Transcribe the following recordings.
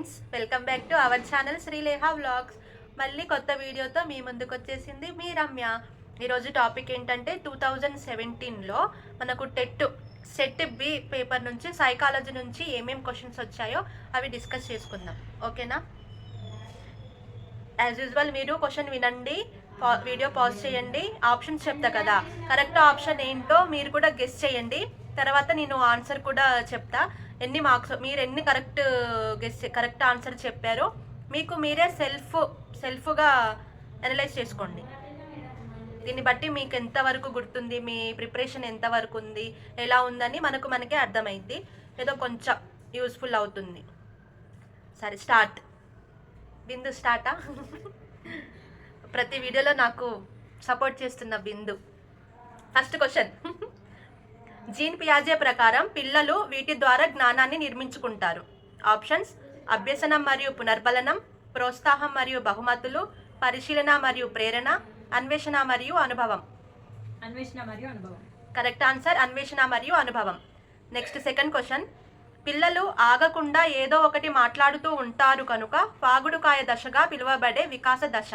Friends, welcome back to our channel Srilekha vlogs. మళ్ళీ కొత్త వీడియోతో మీ ముందుకు వచ్చేసింది మీ రమ్య. ఈరోజు టాపిక్ ఏంటంటే 2017లో మనకు సెట్ బి పేపర్ నుంచి సైకాలజీ నుంచి ఏమేమి క్వశ్చన్స్ వచ్చాయో అవి డిస్కస్ చేసుకుందాం. ఓకేనా? యాజ్ యూజువల్ మీరు క్వశ్చన్ వినండి, వీడియో పాజ్ చేయండి, ఆప్షన్స్ చెప్తా కదా, కరెక్ట్ ఆప్షన్ ఏంటో మీరు కూడా గెస్ చేయండి. తర్వాత నేను ఆన్సర్ కూడా చెప్తా. ఎన్ని మార్క్స్ మీరు ఎన్ని కరెక్ట్ ఆన్సర్ చెప్పారో మీకు మీరే సెల్ఫ్గా అనలైజ్ చేసుకోండి. దీన్ని బట్టి మీకు ఎంతవరకు గుర్తుంది, మీ ప్రిపరేషన్ ఎంతవరకు ఉంది, ఎలా ఉందని మనకే అర్థమైంది. ఏదో కొంచెం యూస్ఫుల్ అవుతుంది. సరే, స్టార్ట్. బిందు స్టార్టా? ప్రతి వీడియోలో నాకు సపోర్ట్ చేస్తున్న బిందు. First question. జీన్ పియాజే ప్రకారం పిల్లలు వీటి ద్వారా జ్ఞానాన్ని నిర్మించుకుంటారు. ఆప్షన్స్: అభ్యసనం మరియు పునర్బలనం, ప్రోత్సాహం మరియు బహుమతులు, పరిశీలన మరియు ప్రేరణ, అన్వేషణ మరియు అనుభవం. కరెక్ట్ ఆన్సర్ అన్వేషణ మరియు అనుభవం. Next second question. పిల్లలు ఆగకుండా ఏదో ఒకటి మాట్లాడుతూ ఉంటారు కనుక వాగుడుకాయ దశగా పిలువబడే వికాస దశ.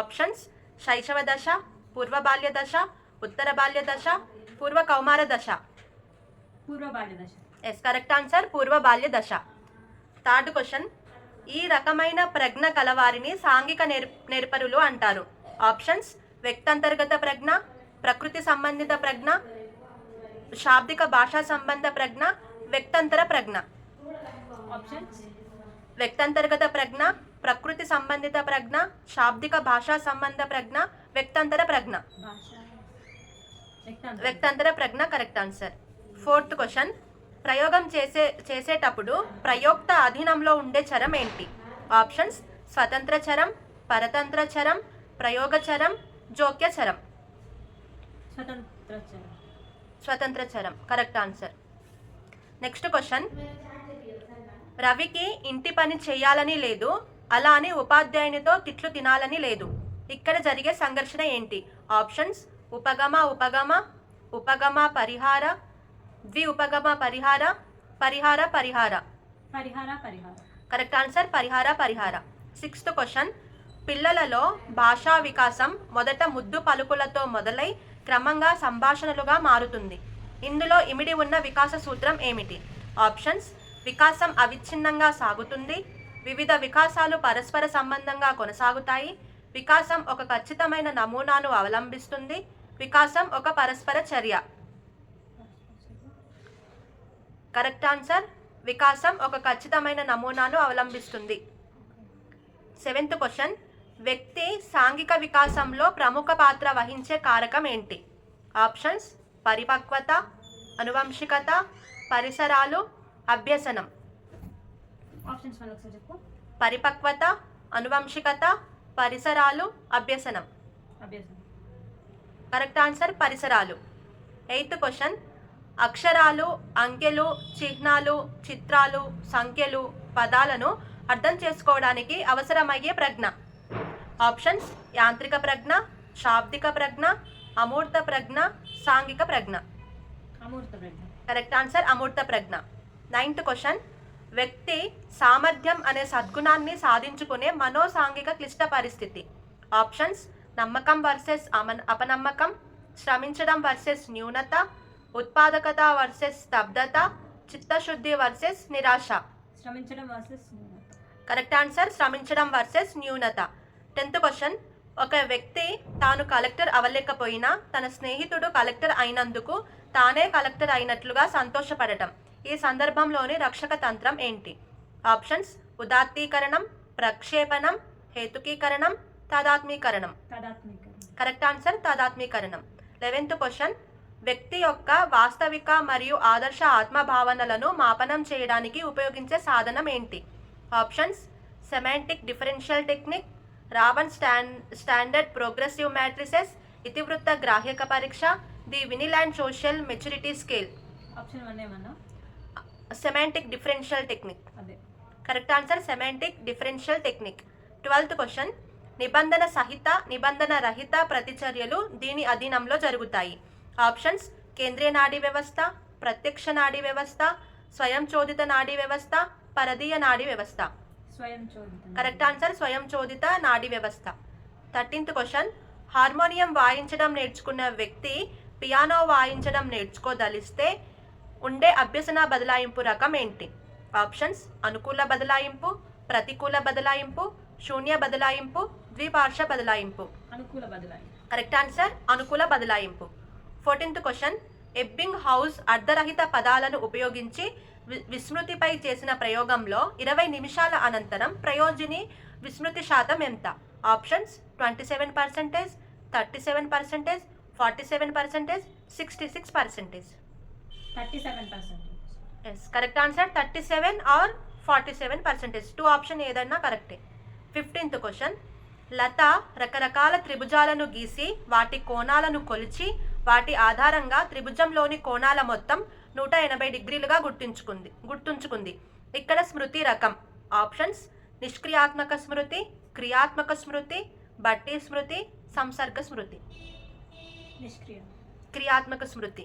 ఆప్షన్స్: శైశవ దశ, పూర్వ బాల్య దశ, ఉత్తర బాల్య దశ, పూర్వ కౌమార దశ. ఎస్, కరెక్ట్ ఆన్సర్ పూర్వ బాల్య దశ. Third question. ఈ రకమైన ప్రజ్ఞ కలవారిని సాంఘిక నేర్పరులు అంటారు. ఆప్షన్స్: వ్యక్తంతర్గత ప్రజ్ఞ, ప్రకృతి సంబంధిత ప్రజ్ఞ, శాబ్దిక భాషా సంబంధ ప్రజ్ఞ, వ్యక్తంతర ప్రజ్ఞ. వ్యక్తంతర్గత ప్రజ్ఞ, ప్రకృతి సంబంధిత ప్రజ్ఞ, శాబ్దిక భాషా సంబంధ ప్రజ్ఞ, వ్యక్తంతర ప్రజ్ఞ. వ్యక్తంతర ప్రజ్ఞ కరెక్ట్ ఆన్సర్. Fourth question. ప్రయోగం చేసేటప్పుడు ప్రయోక్త అధీనంలో ఉండే చరం ఏంటి? ఆప్షన్స్: స్వతంత్ర చరం, పరతంత్ర చరం, ప్రయోగ చరం, జోక్య చరం. స్వతంత్ర చరం కరెక్ట్ ఆన్సర్. Next question. రవికి ఇంటి పని చేయాలని లేదు, అలా అని ఉపాధ్యాయునితో తిట్లు తినాలని లేదు. ఇక్కడ జరిగే సంఘర్షణ ఏంటి? ఆప్షన్స్: ఉపగమ ఉపగమ, ఉపగమ పరిహార, ద్వి ఉపగమ పరిహార, పరిహార పరిహార. కరెక్ట్ ఆన్సర్ పరిహార పరిహార. Sixth question. పిల్లలలో భాషా వికాసం మొదట ముద్దు పలుకులతో మొదలై క్రమంగా సంభాషణలుగా మారుతుంది. ఇందులో ఇమిడి ఉన్న వికాస సూత్రం ఏమిటి? ఆప్షన్స్: వికాసం అవిచ్ఛిన్నంగా సాగుతుంది, వివిధ వికాసాలు పరస్పర సంబంధంగా కొనసాగుతాయి, వికాసం ఒక ఖచ్చితమైన నమూనాను అవలంబిస్తుంది, వికాసం ఒక పరస్పర చర్య. కరెక్ట్ ఆన్సర్ వికాసం ఒక ఖచ్చితమైన నమూనాను అవలంబిస్తుంది. Seventh question. వ్యక్తి సాంఘిక వికాసంలో ప్రముఖ పాత్ర వహించే కారకం ఏంటి? ఆప్షన్స్: పరిపక్వత, అనువంశికత, పరిసరాలు, అభ్యసనం. పరిపక్వత, అనువంశికత, పరిసరాలు, అభ్యసనం. కరెక్ట్ ఆన్సర్ పరిసరాలు. Eighth question. అక్షరాలు, అంకెలు, చిహ్నాలు, చిత్రాలు, సంఖ్యలు, పదాలను అర్థం చేసుకోవడానికి అవసరమయ్యే ప్రజ్ఞ. ఆప్షన్స్: యాంత్రిక ప్రజ్ఞ, శాబ్దిక ప్రజ్ఞ, అమూర్త ప్రజ్ఞ, సాంఘిక ప్రజ్ఞ. కరెక్ట్ ఆన్సర్ అమూర్త ప్రజ్ఞ. Ninth question. వ్యక్తి సామర్థ్యం అనే సద్గుణాన్ని సాధించుకునే మనోసాంఘిక క్లిష్ట పరిస్థితి. ఆప్షన్స్: నమ్మకం వర్సెస్ అపనమ్మకం, శ్రమించడం వర్సెస్ న్యూనత, ఉత్పాదకత వర్సెస్ స్తబ్దత, చిత్తశుద్ధి వర్సెస్ నిరాశ. కరెక్ట్ ఆన్సర్ శ్రమించడం వర్సెస్ న్యూనత. 10th question. ఒక వ్యక్తి తాను కలెక్టర్ అవ్వలేకపోయినా తన స్నేహితుడు కలెక్టర్ అయినందుకు తానే కలెక్టర్ అయినట్లుగా సంతోషపడటం. ఈ సందర్భంలోని రక్షక తంత్రం ఏంటి? ఆప్షన్స్: ఉదాత్తీకరణం, ప్రక్షేపణం, హేతుకీకరణం, తాదాత్మీకరణం. కరెక్ట్ ఆన్సర్ తాదాత్మీకరణం. 11th question. వ్యక్తి యొక్క వాస్తవిక మరియు ఆదర్శ ఆత్మభావనలను మాపనం చేయడానికి ఉపయోగించే సాధనం ఏంటి? Options: semantic differential technique, Raven standard progressive matrices, ఇతివృత్త గ్రాహ్యక పరీక్ష, the Vineland social maturity scale. Semantic differential technique. Correct answer semantic differential technique. 12th question. నిబంధన సహిత, నిబంధన రహిత ప్రతిచర్యలు దీని అధీనంలో జరుగుతాయి. ఆప్షన్స్: కేంద్రీయ నాడీ వ్యవస్థ, ప్రత్యక్ష నాడీ వ్యవస్థ, స్వయం చోదిత నాడీ వ్యవస్థ, పరదీయ నాడీ వ్యవస్థ. స్వయం చోదిత. కరెక్ట్ ఆన్సర్ స్వయం చోదిత నాడీ వ్యవస్థ. 13th క్వశ్చన్, హార్మోనియం వాయించడం నేర్చుకున్న వ్యక్తి పియానో వాయించడం నేర్చుకోదలిస్తే ఉండే అభ్యసన బదలాయింపు రకం ఏంటి? ఆప్షన్స్: అనుకూల బదలాయింపు, ప్రతికూల బదలాయింపు, శూన్య బదలాయింపు, ద్విపార్శ్వ బదలాయింపు. అనుకూల బదలాయింపు. కరెక్ట్ ఆన్సర్ అనుకూల బదలాయింపు. 14th క్వశ్చన్, ఎబ్బింగ్ హౌస్ అర్ధరహిత పదాలను ఉపయోగించి విస్మృతిపై చేసిన ప్రయోగంలో 20 నిమిషాల అనంతరం ప్రయోజని విస్మృతి శాతం ఎంత? Options: 27%, 37%, 47%, 66%. 37%. Yes, correct answer 37 or 47%. 2 option ఏదైనా కరెక్టే. 15th క్వశ్చన్, లత రకరకాల త్రిభుజాలను గీసి వాటి కోణాలను కొలిచి వాటి ఆధారంగా త్రిభుజంలోని కోణాల మొత్తం 180 డిగ్రీలుగా గుర్తుంచుకుంది. ఇక్కడ స్మృతి రకం. ఆప్షన్స్: నిష్క్రియాత్మక స్మృతి, క్రియాత్మక స్మృతి, బట్టి స్మృతి, సంసర్గ స్మృతి. క్రియాత్మక స్మృతి.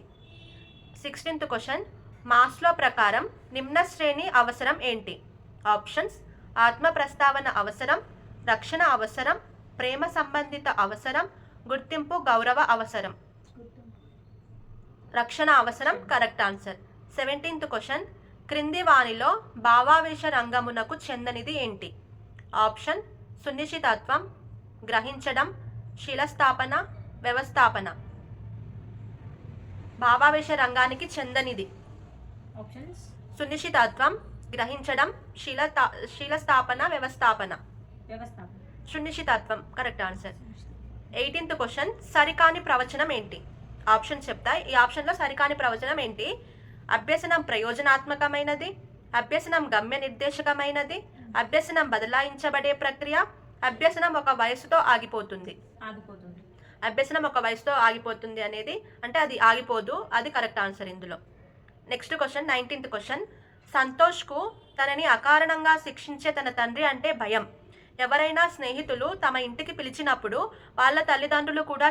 16th క్వశ్చన్, మాస్లో ప్రకారం నిమ్న శ్రేణి అవసరం ఏంటి? ఆప్షన్స్: ఆత్మ ప్రస్తావన అవసరం, రక్షణ అవసరం, ప్రేమ సంబంధిత అవసరం, గుర్తింపు గౌరవ అవసరం. రక్షణ అవసరం కరెక్ట్ ఆన్సర్. 17th క్వశ్చన్, క్రింది వానిలో భావావేశ రంగమునకు చెందనిది ఏంటి? ఆప్షన్: సునిశ్చితత్వం, గ్రహించడం, శీలస్థాపన, వ్యవస్థాపన. భావావేశ రంగానికి చెందనిది ఆప్షన్స్: సునిశ్చితత్వం, గ్రహించడం, శీలస్థాపన, వ్యవస్థాపన. సునిశ్చితత్వం కరెక్ట్ ఆన్సర్. 18th క్వశ్చన్, సరికాని ప్రవచనం ఏంటి? ఆప్షన్ చెప్తా. ఈ ఆప్షన్లో సరికాని ప్రవచనం ఏంటి? అభ్యసనం ప్రయోజనాత్మకమైనది, అభ్యసనం గమ్య నిర్దేశకమైనది, అభ్యసనం బదలాయించబడే ప్రక్రియ, అభ్యసనం ఒక వయసుతో ఆగిపోతుంది. అభ్యసనం ఒక వయసుతో ఆగిపోతుంది అనేది అంటే అది ఆగిపోదు, అది కరెక్ట్ ఆన్సర్ ఇందులో. నెక్స్ట్ క్వశ్చన్, 19th క్వశ్చన్, సంతోష్కు తనని అకారణంగా శిక్షించే తన తండ్రి అంటే భయం. ఎవరైనా స్నేహితులు తమ ఇంటికి పిలిచినప్పుడు వాళ్ళ తల్లిదండ్రులు కూడా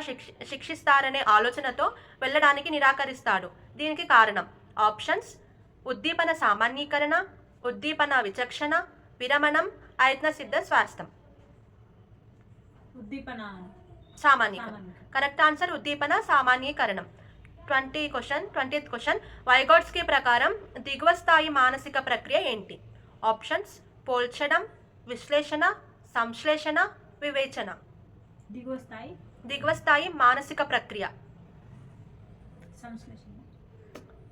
శిక్షిస్తారనే ఆలోచనతో వెళ్ళడానికి నిరాకరిస్తాడు. దీనికి కారణం? ఆప్షన్స్: ఉద్దీపన సామాన్యీకరణ, ఉద్దీపన విచక్షణ, విరమణం, ఆయత్న సిద్ధ స్వాస్థం. ఉద్దీపన సామాన్యీకరణ కరెక్ట్ ఆన్సర్. ఉద్దీపన సామాన్యీకరణం. 20th క్వశ్చన్, వైగోట్స్కీ ప్రకారం దిగువ స్థాయి మానసిక ప్రక్రియ ఏంటి? ఆప్షన్స్: పోల్చడం, విశ్లేషణ, సంశ్లేషణ, వివేచన. దిగువ స్థాయి మానసిక ప్రక్రియ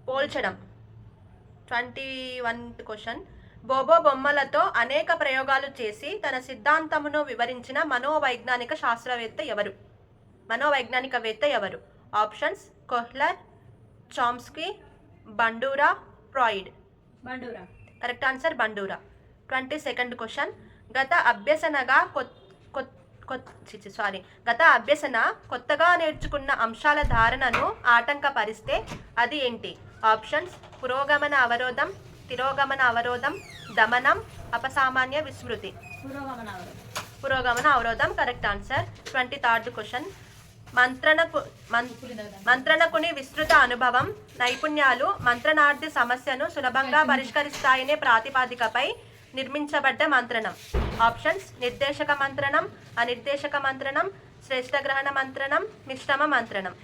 పోల్చడం. 21th క్వశ్చన్, బోబో బొమ్మలతో అనేక ప్రయోగాలు చేసి తన సిద్ధాంతమును వివరించిన మనోవైజ్ఞానికవేత్త ఎవరు? Options: Kohler, Chomsky, Bandura, Freud. Correct answer Bandura. 22nd question, గత అభ్యసన కొత్తగా నేర్చుకున్న అంశాల ధారణను ఆటంకపరిస్తే అది ఏంటి? ఆప్షన్స్: పురోగమన అవరోధం, తిరోగమన అవరోధం, దమనం, అపసామాన్య విస్మృతి. పురోగమన అవరోధం కరెక్ట్ ఆన్సర్. 23rd క్వశ్చన్, మంత్రణకుని విస్తృత అనుభవం, నైపుణ్యాలు మంత్రణార్థి సమస్యను సులభంగా పరిష్కరిస్తాయనే ప్రాతిపాదికపై నిర్మించబడ్డ మంత్రణం. ఆప్షన్స్: నిర్దేశక మంత్రణం, అనిర్దేశక మంత్రణం, శ్రేష్ఠ గ్రహణ మంత్రణం, మిశ్రమ మంత్రణం.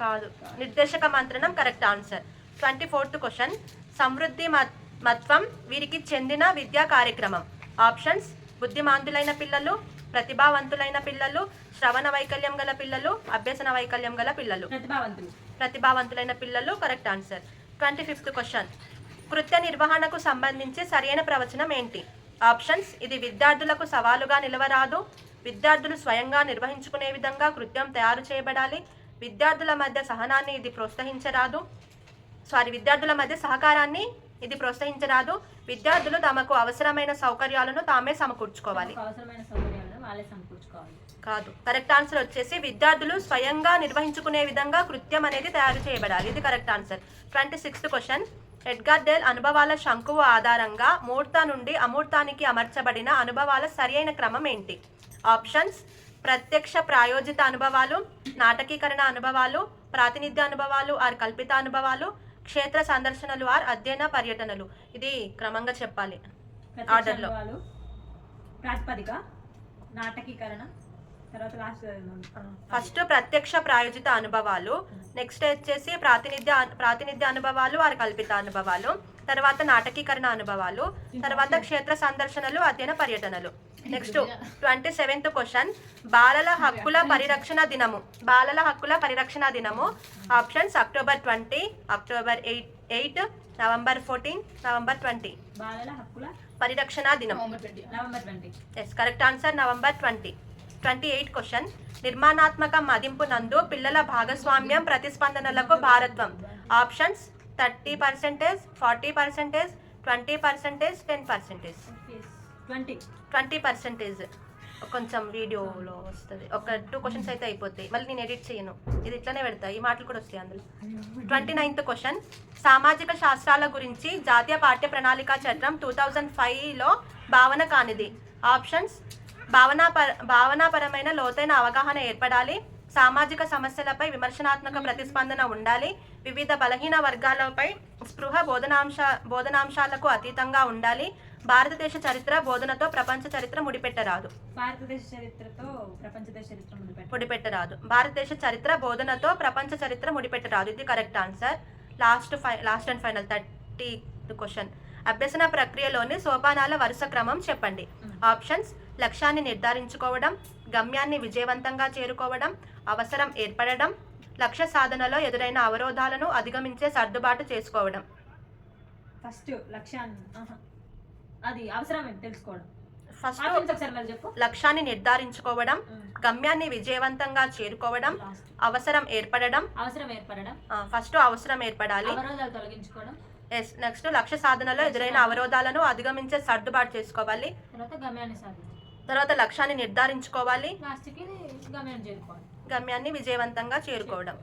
కాదు, నిర్దేశక మంత్రణం కరెక్ట్ ఆన్సర్. 24th క్వశ్చన్, సమృద్ధి మత్వం వీరికి చెందిన విద్యా కార్యక్రమం. ఆప్షన్స్: బుద్ధిమాంతులైన పిల్లలు, ప్రతిభావంతులైన పిల్లలు, శ్రవణ వైకల్యం గల పిల్లలు, అభ్యసన వైకల్యం గల పిల్లలు. ప్రతిభావంతులైన పిల్లలు కరెక్ట్ ఆన్సర్. 25th క్వశ్చన్, కృత్య నిర్వహణకు సంబంధించి సరైన ప్రవచనం ఏంటి? ఆప్షన్స్: ఇది విద్యార్థులకు సవాలుగా నిలవరాదు, విద్యార్థులు స్వయంగా నిర్వహించుకునే విధంగా కృత్యం తయారు చేయబడాలి, విద్యార్థుల మధ్య సహనాన్ని ఇది ప్రోత్సహించరాదు, విద్యార్థుల మధ్య సహకారాన్ని ఇది ప్రోత్సహించరాదు, విద్యార్థులు తమకు అవసరమైన సౌకర్యాలను తామే సమకూర్చుకోవాలి. కాదు, కరెక్ట్ ఆన్సర్ వచ్చేసి విద్యార్థులు స్వయంగా నిర్వహించుకునే విధంగా కృత్యం అనేది తయారు చేయబడాలి. ఇది correct answer. 26th question, Edgar Dale అనుభవాల శంకువు ఆధారంగా మూర్త నుండి అమూర్తానికి అమర్చబడిన అనుభవాల సరియైన క్రమం ఏంటి? ఆప్షన్స్: ప్రత్యక్ష ప్రాయోజిత అనుభవాలు, నాటకీకరణ అనుభవాలు, ప్రాతినిధ్య అనుభవాలు ఆర్ కల్పిత అనుభవాలు, క్షేత్ర సందర్శనలు ఆర్ అధ్యయన పర్యటనలు. ఇది క్రమంగా చెప్పాలి ప్రత్యక్ష ఆర్డర్లో. అనుభవాలు, ప్రాతిపదిక, నాటకీకరణ, తర్వాత లాస్ట్ ఫస్ట్ ప్రత్యక్ష ప్రాయోజిత అనుభవాలు, నెక్స్ట్ వచ్చేసి ప్రాతినిధ్య అనుభవాలు ఆర్ కల్పిత అనుభవాలు, తర్వాత నాటకీకరణ అనుభవాలు, తర్వాత క్షేత్ర సందర్శనలు అధ్యయన పర్యటనలు. నెక్స్ట్ 27th క్వశ్చన్, బాలల హక్కుల పరిరక్షణ దినము. బాలల హక్కుల పరిరక్షణ దినము. Options October 20, October 8, November 14, November 20. బాలల హక్కుల పరిరక్షణ దినం. November 20. Yes, correct answer November 20. 28 question, నిర్మాణాత్మక మదింపు నందు పిల్లల భాగస్వామ్యం ప్రతిస్పందనలకు భారత్వం. ఆప్షన్స్ 30%, 40%, 20%, 10%. 20%. కొంచెం వీడియోలో వస్తుంది. ఒక 2 క్వశ్చన్స్ అయితే అయిపోతాయి, మళ్ళీ నేను ఎడిట్ చేయను, ఇది ఇట్లానే పెడతా, ఈ మాటలు కూడా వస్తాయి అందులో. 29th క్వశ్చన్, సామాజిక శాస్త్రాల గురించి జాతీయ పాఠ్య ప్రణాళిక చట్టం 2005లో భావన కానిది. ఆప్షన్స్ భావనాపరమైన లోతైన అవగాహన ఏర్పడాలి, సామాజిక సమస్యలపై విమర్శనాత్మక ప్రతిస్పందన ఉండాలి, వివిధ బలహీన వర్గాలపై స్పృహ బోధనాంశాలకు అతీతంగా ఉండాలి, భారతదేశ చరిత్ర బోధనతో ప్రపంచ చరిత్ర ముడిపెట్టరాదు. భారతదేశ చరిత్రతో ప్రపంచ దేశ చరిత్ర ముడిపెట్టరాదు. భారతదేశ చరిత్ర బోధనతో ప్రపంచ చరిత్ర ముడిపెట్టరాదు. ఇది correct answer. Last and final 30th question, అభ్యసన ప్రక్రియలోని సోపానాల వరుస క్రమం చెప్పండి. ఆప్షన్స్ లక్ష్యాన్ని నిర్ధారించుకోవడం, గమ్యాన్ని విజయవంతంగా చేరుకోవడం, అవసరం ఏర్పడడం, లక్ష్య సాధనలో ఎదురైన అవరోధాలను అధిగమించే సర్దుబాటు చేసుకోవడం. ఫస్ట్ లక్ష్యాన్ని అది అవసరం తెలుసుకోవడం. ఫస్ట్ ఒకసారి మళ్ళీ చెప్పు. లక్ష్యాన్ని నిర్ధారించుకోవడం, గమ్యాన్ని విజయవంతంగా చేరుకోవడం, అవసరం ఏర్పడడం. ఫస్ట్ అవసరం ఏర్పడాలి. అవరోధాలు తొలగించుకోవడం. ఎస్, నెక్స్ట్ లక్ష్య సాధనలో ఎదురైన అవరోధాలను అధిగమించే సర్దుబాటు చేసుకోవాలి. తర్వాత లక్ష్యాన్ని నిర్ధారించుకోవాలి, గమ్యాన్ని విజయవంతంగా చేరుకోవడం.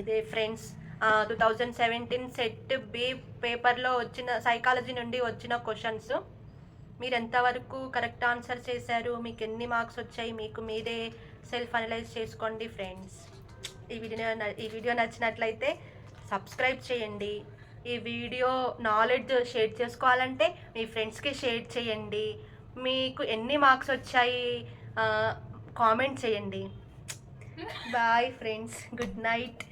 ఇదే ఫ్రెండ్స్ 2017 సెట్ బి పేపర్లో వచ్చిన సైకాలజీ నుండి వచ్చిన క్వశ్చన్స్. మీరు ఎంతవరకు కరెక్ట్ ఆన్సర్ చేశారు, మీకు ఎన్ని మార్క్స్ వచ్చాయి, మీకు మీరే సెల్ఫ్ అనలైజ్ చేసుకోండి ఫ్రెండ్స్. ఈ వీడియో నచ్చినట్లయితే సబ్స్క్రైబ్ చేయండి. ఈ వీడియో నాలెడ్జ్ షేర్ చేసుకోవాలంటే మీ ఫ్రెండ్స్కి షేర్ చేయండి. మీకు ఎన్ని మార్క్స్ వచ్చాయి కామెంట్ చేయండి. Bye friends, good night.